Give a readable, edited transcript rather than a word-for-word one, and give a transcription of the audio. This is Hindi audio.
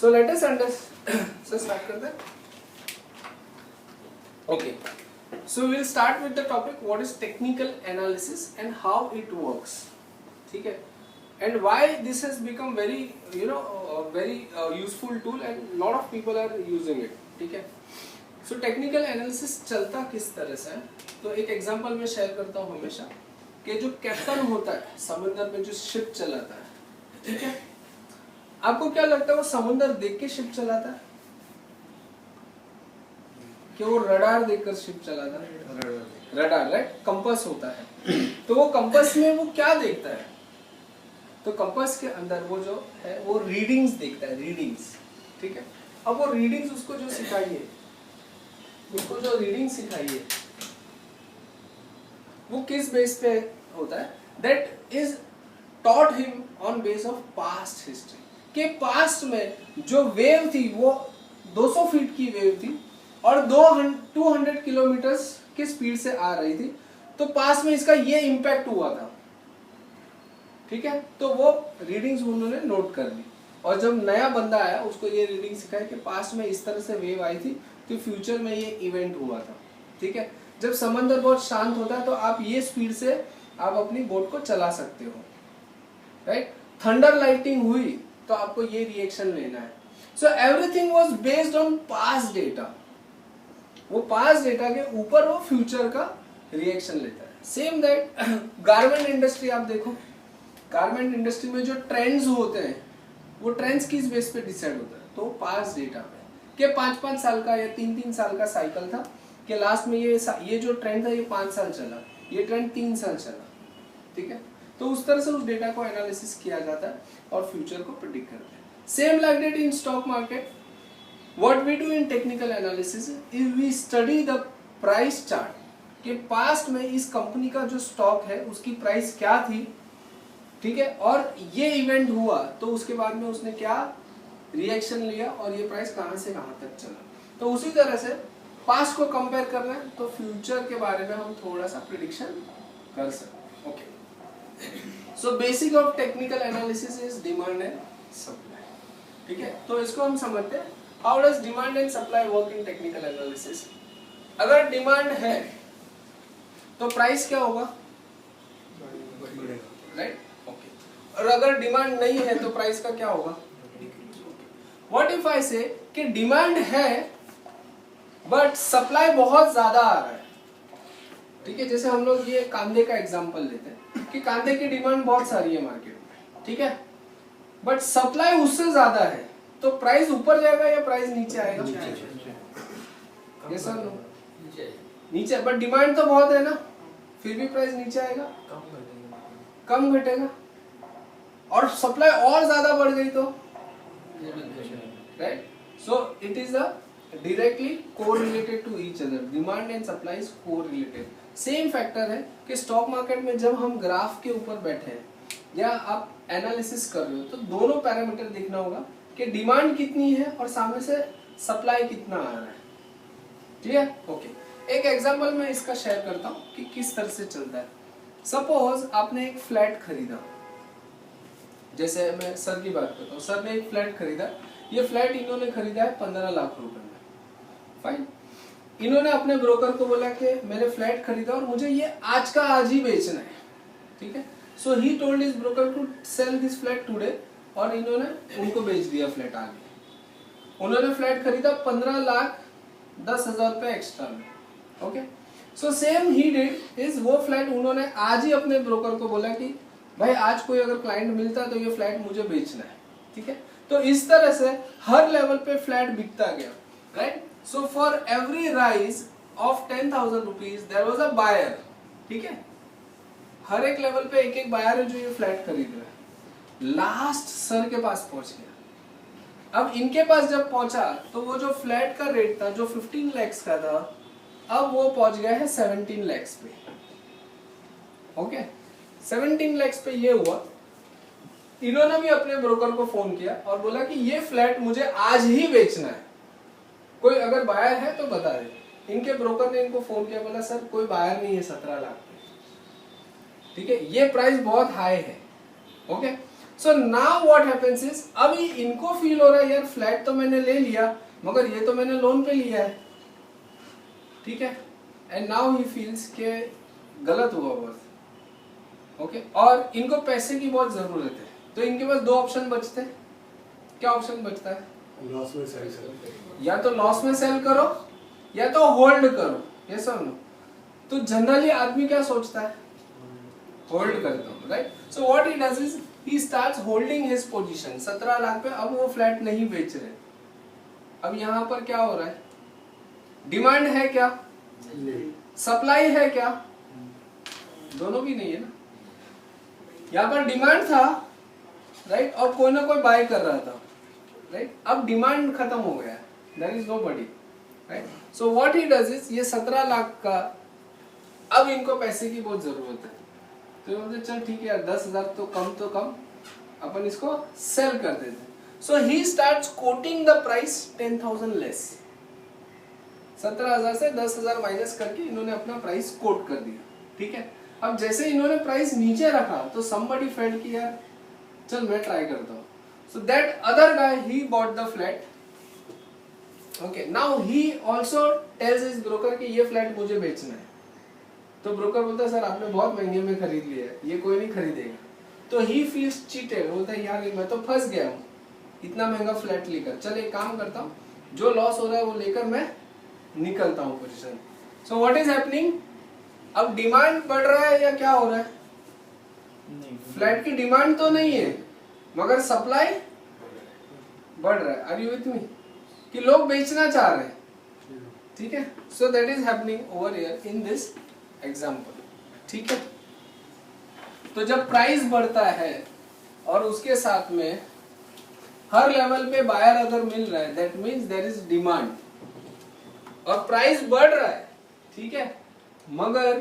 So let us understand. So start करते हैं. Okay. So we'll start with the topic what is technical analysis and how it works. ठीक है. And why this has become very very useful tool and lot of people are using it. ठीक है. So technical analysis चलता किस तरह से है? तो एक एग्जांपल मैं शेयर करता हूँ हमेशा कि जो कैप्टन होता है समुद्र में जो शिप चलाता है, ठीक है, आपको क्या लगता है वो समुद्र देख के शिप चलाता है कि वो रडार देखकर शिप चलाता है? रडार, राइट, कंपास होता है. तो वो कंपास में वो क्या देखता है? तो कंपास के अंदर वो जो है वो रीडिंग्स देखता है, रीडिंग्स. ठीक है. अब वो रीडिंग्स उसको जो सिखाइए, उसको जो रीडिंग सिखाइए वो किस बेस पे होता है? That is taught him on base of past history. कि पास्ट में जो वेव थी वो 200 फीट की वेव थी और 200 किलोमीटर की स्पीड से आ रही थी. तो पास्ट में इसका ये इम्पैक्ट हुआ था. ठीक है. तो वो रीडिंग्स उन्होंने नोट कर ली और जब नया बंदा आया उसको ये रीडिंग सिखाया कि पास्ट में इस तरह से वेव आई थी तो फ्यूचर में ये इवेंट हुआ था. ठीक है. जब समंदर बहुत शांत होता है तो आप ये स्पीड से आप अपनी बोट को चला सकते हो, राइट. थंडर लाइटिंग हुई तो आपको ये रिएक्शन लेना है. So everything was based on past data. वो पास्ट डेटा के ऊपर वो फ्यूचर का रिएक्शन लेता है. सेम दैट गारमेंट इंडस्ट्री आप देखो, गारमेंट इंडस्ट्री में जो ट्रेंड्स होते हैं वो ट्रेंड्स किस बेस पे डिसाइड होता है? तो पास्ट डेटा पे कि 5-5 साल का या 3-3 साल का साइकिल था कि लास्ट में ये जो ट्रेंड था ये 5 साल चला, ये ट्रेंड 3 साल चला. ठीक है. तो उस तरह से उस डेटा को एनालिसिस किया जाता है और फ्यूचर को प्रेडिक्ट करते हैं. Same like that in stock market. What we do in technical analysis is we study the price chart कि पास्ट में इस कंपनी का जो स्टॉक है उसकी प्राइस क्या थी. ठीक है. और ये इवेंट हुआ तो उसके बाद में उसने क्या रिएक्शन लिया और ये प्राइस कहां से कहां तक चला. तो उसी तरह से पास्ट को कंपेयर करना है तो फ्यूचर के बारे में हम थोड़ा सा प्रेडिक्शन कर सकते हैं. Okay. So basic of technical analysis is demand and supply. ठीक है. तो इसको हम समझते हैं how does demand and supply work in technical analysis. अगर डिमांड है तो प्राइस क्या होगा? राइट. ओके. और अगर डिमांड नहीं है तो प्राइस का क्या होगा? व्हाट इफ आई से कि डिमांड है बट सप्लाई बहुत ज्यादा आ रहा है. ठीक है. जैसे हम लोग ये कांदे का एग्जांपल लेते हैं कि कांदे की डिमांड बहुत सारी है मार्केट में. ठीक है. बट सप्लाई उससे ज्यादा है तो प्राइस ऊपर जाएगा या प्राइस नीचे आएगा? ये सर नो नीचे. बट डिमांड तो बहुत है ना, फिर भी प्राइस नीचे आएगा, कम घटेगा. और सप्लाई और ज्यादा बढ़ गई तो right. So it is a directly correlated to each other. Demand and supply is correlated. Same factor है कि स्टॉक मार्केट में जब हम ग्राफ के ऊपर बैठे हैं या आप एनालिसिस कर रहे हो तो दोनों पैरामीटर देखना होगा कि डिमांड कितनी है और सामने से सप्लाई कितना आ रहा है. ठीक है. ओके. एक एग्जांपल मैं इसका शेयर करता हूँ कि किस तरह से चलता है. सपोज आपने एक फ्लैट खरीदा. जैसे मैं सर की बात करता हूँ. सर ने एक फ्लैट खरीदा. ये फ्लैट इन्होंने खरीदा है 15 लाख रुपए में. फाइन. इन्होंने अपने ब्रोकर को बोला कि मैंने फ्लैट खरीदा और मुझे ये आज का आज ही बेचना है. ठीक है. So he told his broker to sell this flat today और इन्होंने उनको बेच दिया फ्लैट आगे. उन्होंने फ्लैट खरीदा 15,10,000 रुपए एक्स्ट्रा में. Okay. So same he did is वो फ्लैट उन्होंने आज ही अपने ब्रोकर को बोला कि भाई आज कोई अगर क्लाइंट मिलता है तो ये फ्लैट मुझे बेचना है. ठीक है. तो इस तरह से हर लेवल पे फ्लैट बिकता गया. Right. So for every rise of 10,000 rupees there was a buyer. ठीक है. हर एक लेवल पे एक एक बायर है जो ये फ्लैट खरीद रहा है. लास्ट सर के पास पहुंच गया. अब इनके पास जब पहुंचा तो वो जो फ्लैट का रेट था जो 15 lakhs का था अब वो पहुंच गया है 17 lakhs पे. ओके. 17 lakhs पे ये हुआ. इन्होंने भी अपने ब्रोकर को फोन किया और बोला कि ये फ्लैट मुझे आज ही बेचना है, कोई अगर बायर है तो बता दे. इनके ब्रोकर ने इनको फोन किया, बोला सर कोई बायर नहीं है 17 लाख. ठीक है. ये प्राइस बहुत हाई है. Okay. So now what happens is, अभी इनको फील हो रहा है यार फ्लैट तो मैंने ले लिया मगर ये तो मैंने लोन पे लिया है, ठीक है, एंड नाउ ही फील्स के गलत हुआ बहुत, ओके, और इनको पैसे की बहुत जरूरत है, तो इनके पास दो ऑप्शन बचते हैं। क्या ऑप्शन बचता है? लॉस में सेल करो, या तो लॉस में सेल करो या तो होल्ड करो, ये सब नो। तो जनरली आदमी क्या सोचता है? होल्ड करता हूँ, right. So what he does is he starts holding his position. 17 lakh पे अब वो फ्लैट नहीं बेच रहे। अब यहाँ पर क्या हो रहा है? डिमांड है क्या? सप्लाई है क्या? दोनों भी नहीं है ना। यहाँ पर डिमांड था, राइट, और कोई ना कोई बाय कर रहा था, राइट। अब डिमांड खत्म हो गया, there is nobody, right. So what he does is, ये 17 लाख का अब इनको पैसे की बहुत जरूरत है, तो बोलते चल ठीक है यार 10,000 तो कम अपन इसको सेल कर देते। So he starts quoting the price 10,000 less. 17,000 से 10,000 माइनस करके इन्होंने अपना प्राइस कोट कर दिया, ठीक है। अब जैसे इन्होंने प्राइस नीचे रखा तो somebody felt कि यार चल मैं ट्राई करता हूँ। So that other guy he bought the flat, okay. Now he also tales his broker कि ये फ्लैट मुझे बेचना है। तो ब्रोकर बोलता है सर आपने बहुत महंगे में खरीद लिया है, ये कोई नहीं खरीदेगा। तो ही फील्स चीटेड, बोलता है यार मैं तो फंस गया हूँ इतना महंगा फ्लैट लेकर, चल एक काम करता हूँ, जो लॉस हो रहा है वो लेकर मैं निकलता हूँ position. So what is happening, अब डिमांड बढ़ रहा है या क्या हो रहा है? फ्लैट की डिमांड तो नहीं है मगर सप्लाई बढ़ रहा है। Are you with me? कि लोग बेचना चाह रहे हैं, ठीक है। So that is happening over here in this example, ठीक है। तो जब प्राइस बढ़ता है और उसके साथ में हर लेवल पे बायर अगर मिल रहा है, that means there is demand, और प्राइस बढ़ रहा है, ठीक है, मगर